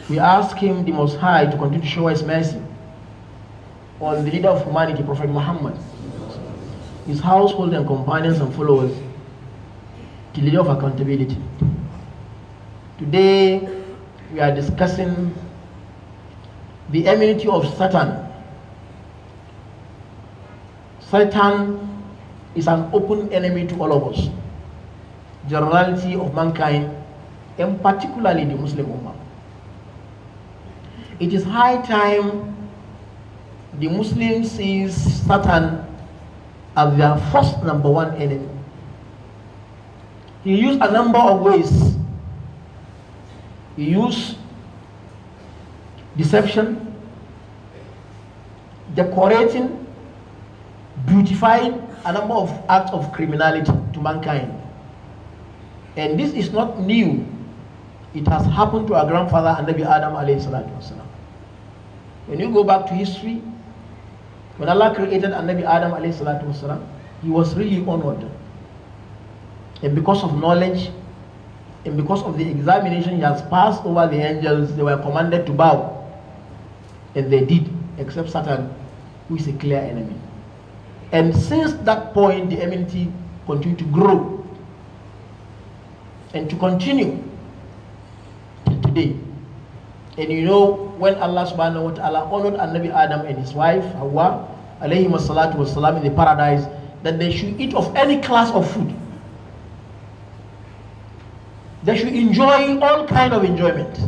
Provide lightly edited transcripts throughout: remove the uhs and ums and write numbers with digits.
We ask him, the Most High, to continue to show his mercy on the leader of humanity, Prophet Muhammad, his household and companions and followers, the leader of accountability. Today, we are discussing the enmity of Satan. Satan is an open enemy to all of us, generality of mankind, and particularly the Muslim Ummah. It is high time the Muslims sees Satan as their first number one enemy. He used a number of ways. He used deception, decorating, beautifying a number of acts of criminality to mankind. And this is not new. It has happened to our grandfather, Nabi Adam alayhi salatu wasalam. When you go back to history, when Allah created Nabi Adam alayhi salatu wasalam, he was really honored. And because of knowledge, and because of the examination he has passed over the angels, they were commanded to bow. And they did, except Satan, who is a clear enemy. And since that point, the enmity continued to grow and to continue till today. And you know, when Allah subhanahu wa ta'ala honored Nabi Adam and his wife, Hawa, alayhi salatu wasalam, in the paradise, that they should eat of any class of food. They should enjoy all kind of enjoyment.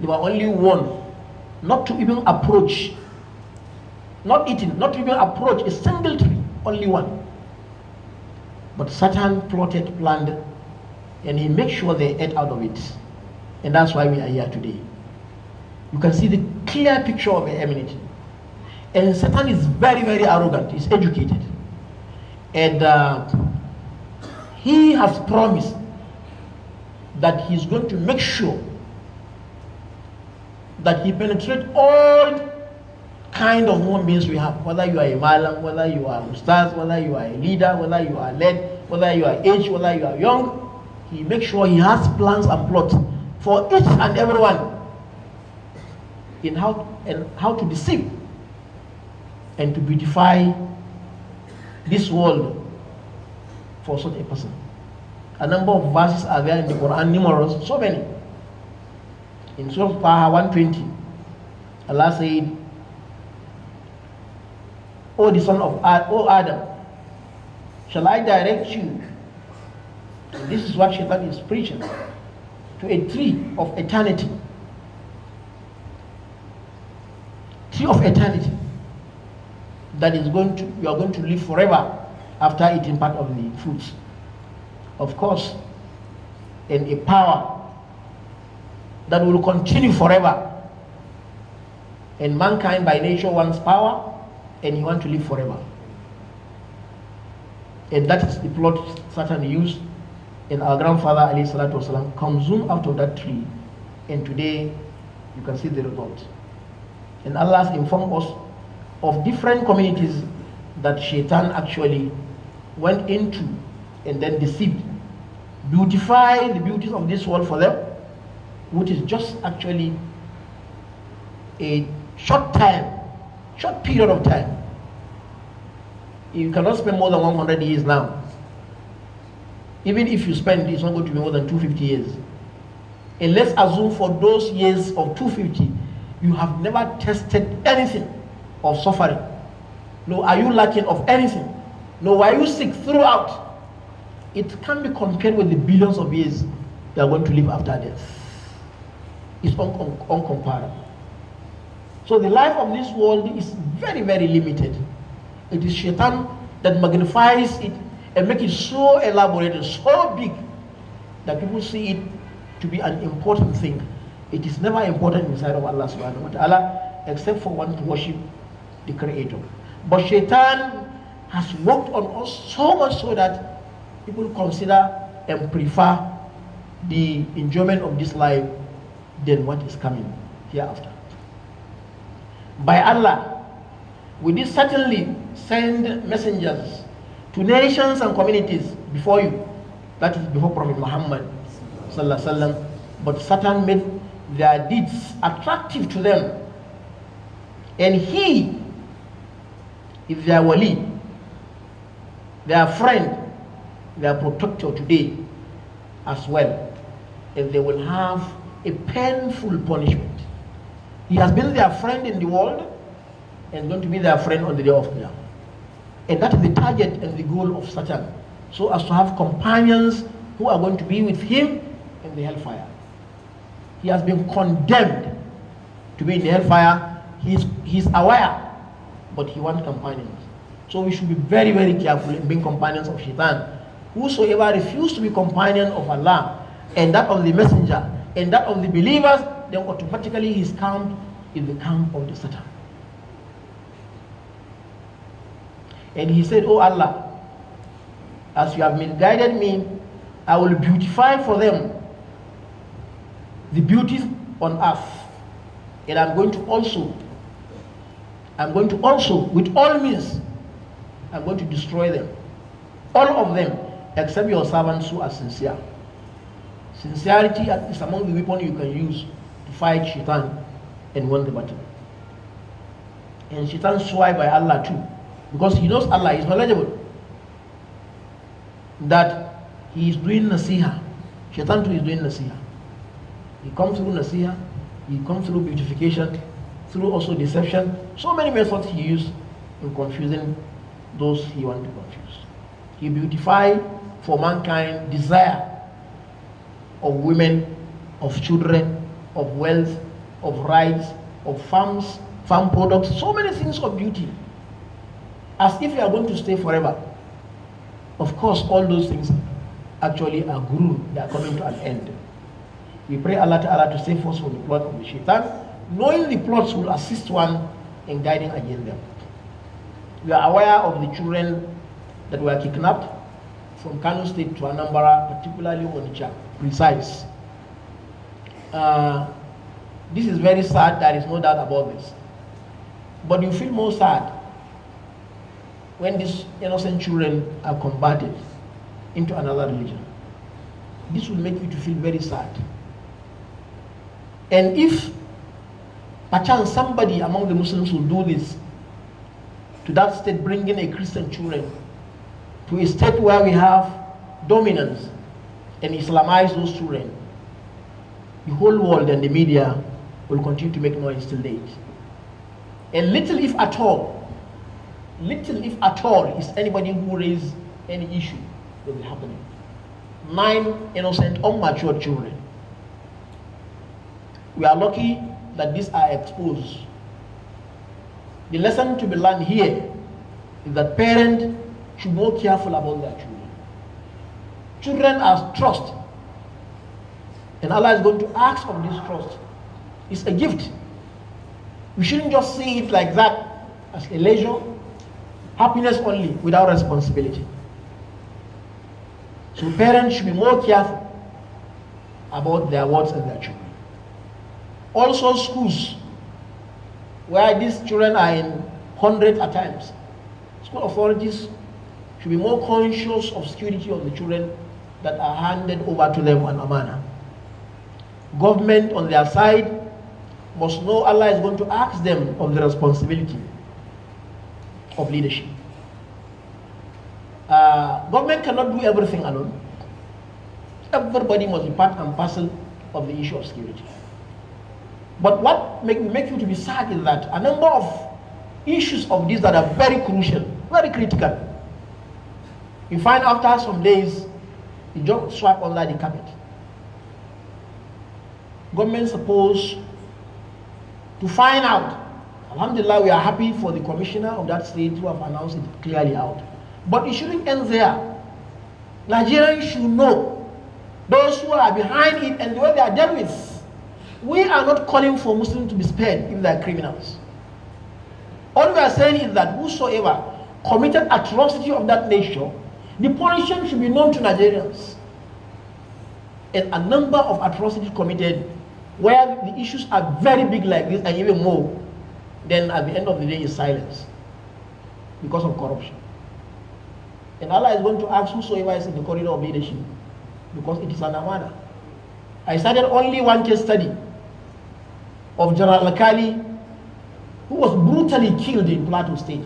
They were only warned not to even approach, not eating, not to even approach a single tree, only one. But Satan plotted, planned, and he made sure they ate out of it. And that's why we are here today. You can see the clear picture of the enmity. And Satan is very, very arrogant. He's educated. And he has promised that he's going to make sure that he penetrates all kind of human beings we have, whether you are a malam, whether you are ustaz, whether you are a leader, whether you are led, whether you are aged, whether you are young. He makes sure he has plans and plots for each and everyone in how to deceive and to beautify this world for such a person. A number of verses are there in the Quran, numerous, so many. In Surah Taha 120, Allah said, O the son of Adam, shall I direct you? And this is what Shaitan is preaching, to a tree of eternity. Tree of eternity that is going to, you are going to live forever after eating part of the fruits. Of course, in a power that will continue forever. And mankind by nature wants power, and he wants to live forever. And that is the plot Satan used, and our grandfather alayhi salatu wasalam consumed out of that tree. And today you can see the result. And Allah has informed us of different communities that Shaitan actually went into and then deceived, beautify the beauties of this world for them, which is just actually a short period of time. You cannot spend more than 100 years now. Even if you spend, it's not going to be more than 250 years. And let's assume for those years of 250, you have never tested anything of suffering. No, are you lacking of anything? No, are you sick throughout? It can be compared with the billions of years they are going to live after death. It's uncomparable. So the life of this world is very, very limited. It is Shaitan that magnifies it and makes it so elaborated, so big, that people see it to be an important thing. It is never important inside of Allah subhanahu wa ta'ala, except for one to worship the Creator. But Shaitan has worked on us so much so that people consider and prefer the enjoyment of this life than what is coming hereafter. By Allah, we did certainly send messengers to nations and communities before you, that is before Prophet Muhammad sallallahu alaihi wasallam. But Satan made their deeds attractive to them, and he is their wali, their friend, their protector today as well, and they will have a painful punishment. He has been their friend in the world and going to be their friend on the day of Qiyamah. And that is the target and the goal of Satan, so as to have companions who are going to be with him in the hellfire. He has been condemned to be in the hellfire. He's aware, but he wants companions. So we should be very, very careful in being companions of Shaitan. Whosoever refuses to be companion of Allah and that of the messenger and that of the believers, then automatically his camp is the camp of the Satan. And he said, "Oh Allah, as you have guided me, I will beautify for them the beauties on earth, and I'm going to also, with all means, I'm going to destroy them, all of them, except your servants who are sincere." Sincerity is among the weapons you can use to fight Shaitan and win the battle. And Shaitan swear by Allah too, because he knows Allah is knowledgeable, that he is doing nasiha. Shaitan too is doing nasiha. He comes through nasiha, he comes through beautification, through also deception. So many methods he used in confusing those he wants to confuse. He beautified for mankind desire of women, of children, of wealth, of rights, of farms, farm products, so many things of beauty, as if you are going to stay forever. Of course, all those things actually are guru, they are coming to an end. We pray Allah Ta'ala to save us from the plot of the Shaitan, knowing the plots will assist one in guiding against them. We are aware of the children that were kidnapped from Kano State to Anambra, particularly Onitsha, precise. This is very sad, there is no doubt about this. But you feel more sad when these innocent children are converted into another religion. This will make you to feel very sad. And if perchance somebody among the Muslims will do this to that state, bringing a Christian children to a state where we have dominance and Islamize those children, the whole world and the media will continue to make noise till date. And little if at all is anybody who raises any issue that will be happening. 9 innocent, unmatured children. We are lucky that these are exposed. The lesson to be learned here is that parents should be more careful about their children. Children are trust, and Allah is going to ask of this trust. It's a gift. We shouldn't just see it like that, as a leisure, happiness only, without responsibility. So parents should be more careful about their words and their children. Also schools, where these children are in hundreds at times, school authorities should be more conscious of security of the children that are handed over to them on amana. Government on their side must know Allah is going to ask them of the responsibility of leadership. Government cannot do everything alone. Everybody must be part and parcel of the issue of security. But what make you to be sad is that a number of issues of these that are very crucial, very critical, you find after some days, you just swipe under the carpet. Government supposed to find out. Alhamdulillah, we are happy for the commissioner of that state who have announced it clearly out. But it shouldn't end there. Nigerians should know those who are behind it and the way they are dealt with. We are not calling for Muslims to be spared if they are criminals. All we are saying is that whosoever committed atrocity of that nature, the punishment should be known to Nigerians. And a number of atrocities committed where the issues are very big like this and even more, then at the end of the day is silence because of corruption. And Allah is going to ask whosoever is in the corridor of leadership, because it is an amana. I started only one case study of General Alkali, who was brutally killed in Plateau State,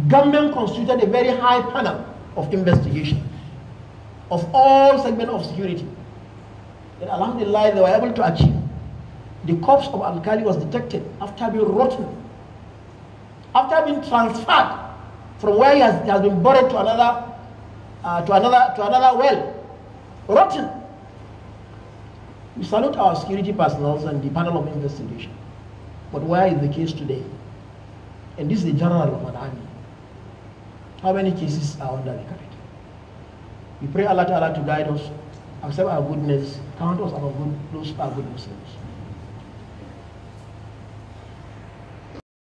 government constituted a very high panel of investigation of all segments of security. And alhamdulillah, they were able to achieve. The corpse of Alkali was detected after being rotten, after being transferred from where he has been buried to another well, rotten. We salute our security personnel and the panel of investigation. But where is the case today? And this is the general of an army. How many cases are under the carpet? We pray Allah Ta'ala to guide us, accept our goodness, count us among those who are good Muslims.